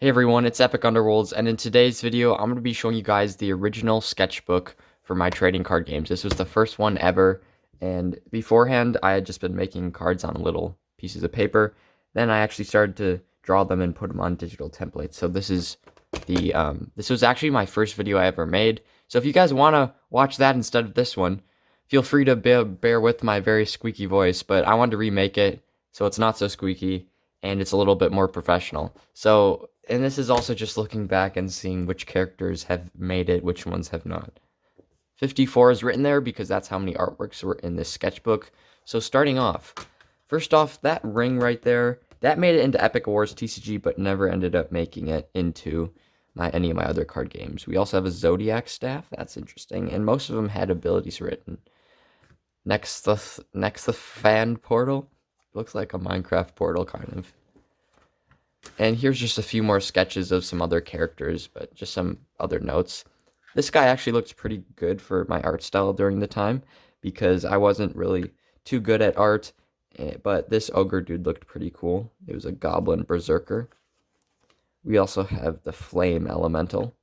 Hey everyone, it's Epic Underworlds, and in today's video, I'm going to be showing you guys the original sketchbook for my trading card games. This was the first one ever, and beforehand, I had just been making cards on little pieces of paper. Then I actually started to draw them and put them on digital templates. So this was actually my first video I ever made. So if you guys want to watch that instead of this one, feel free to bear with my very squeaky voice, but I wanted to remake it so it's not so squeaky and it's a little bit more professional. So, and this is also just looking back and seeing which characters have made it, which ones have not. 54 is written there because that's how many artworks were in this sketchbook. So starting off, first off, that ring right there, that made it into Epic Wars TCG, but never ended up making it into any of my other card games. We also have a Zodiac staff, that's interesting, and most of them had abilities written. Next, the fan portal. Looks like a Minecraft portal, kind of. And here's just a few more sketches of some other characters, but just some other notes. This guy actually looks pretty good for my art style during the time, because I wasn't really too good at art, but this ogre dude looked pretty cool. It was a goblin berserker. We also have the flame elemental.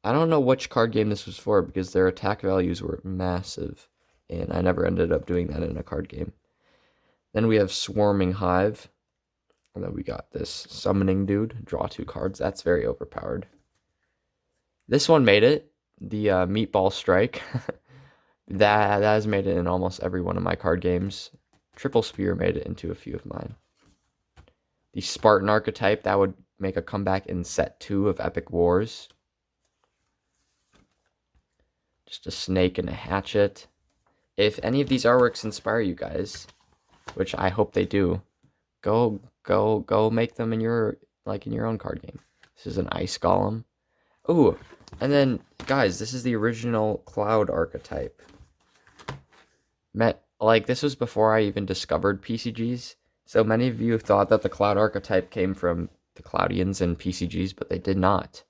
I don't know which card game this was for, because their attack values were massive, and I never ended up doing that in a card game. Then we have Swarming Hive. And then we got this Summoning Dude. Draw 2 cards. That's very overpowered. This one made it. The Meatball Strike. that has made it in almost every one of my card games. Triple Spear made it into a few of mine. The Spartan Archetype. That would make a comeback in set 2 of Epic Wars. Just a snake and a hatchet. If any of these artworks inspire you guys, which I hope they do, go make them in your own card game. This is an ice golem. Ooh, and then guys, this is the original cloud archetype. This was before I even discovered PCGs. So many of you thought that the cloud archetype came from the Cloudians and PCGs, but they did not.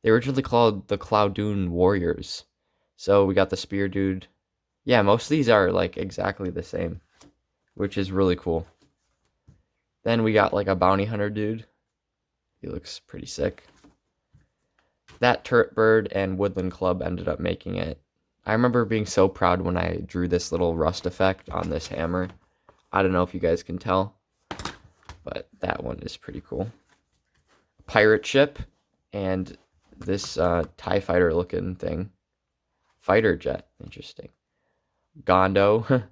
They originally called the Cloudoon Warriors. So we got the spear dude. Yeah, most of these are like exactly the same, which is really cool. Then we got like a bounty hunter dude. He looks pretty sick. That turret bird and woodland club ended up making it. I remember being so proud when I drew this little rust effect on this hammer. I don't know if you guys can tell, but that one is pretty cool. Pirate ship and this TIE fighter looking thing. Fighter jet, interesting. Gondo.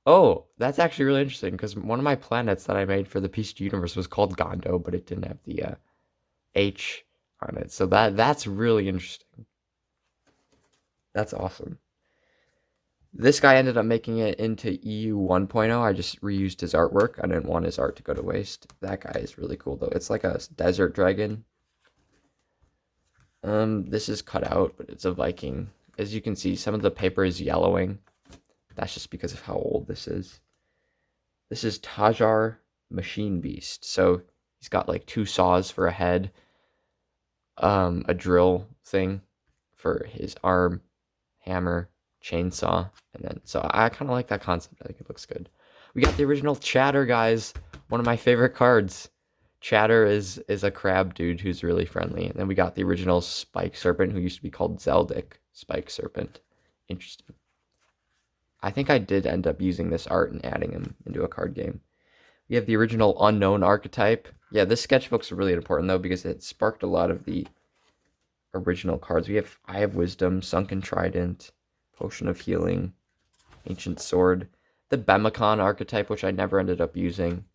Oh, that's actually really interesting, because one of my planets that I made for the PCG universe was called Gondo, but it didn't have the H on it. So that's really interesting. That's awesome. This guy ended up making it into EU 1.0. I just reused his artwork. I didn't want his art to go to waste. That guy is really cool, though. It's like a desert dragon. This is cut out, but it's a Viking. As you can see, some of the paper is yellowing. That's just because of how old this is. This is Tajar Machine Beast. So he's got like 2 saws for a head, a drill thing for his arm, hammer, chainsaw, and then so I kind of like that concept. I think it looks good. We got the original Chatter, guys. One of my favorite cards. Chatter is a crab dude who's really friendly. And then we got the original Spike Serpent, who used to be called Zeldic Spike Serpent. Interesting. I think I did end up using this art and adding him into a card game. We have the original Unknown archetype. Yeah, this sketchbook's really important, though, because it sparked a lot of the original cards. We have Eye of Wisdom, Sunken Trident, Potion of Healing, Ancient Sword, the Bemicon archetype, which I never ended up using.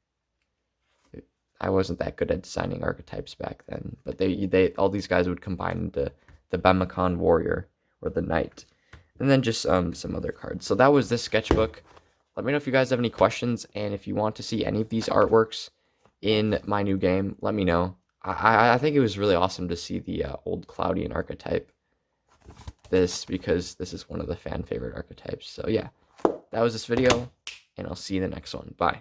I wasn't that good at designing archetypes back then, but they all these guys would combine into the Bemicon Warrior or the Knight. And then just some other cards. So that was this sketchbook. Let me know if you guys have any questions, and if you want to see any of these artworks in my new game, let me know. I think it was really awesome to see the old Cloudian archetype. Because this is one of the fan favorite archetypes. So yeah, that was this video, and I'll see you in the next one. Bye.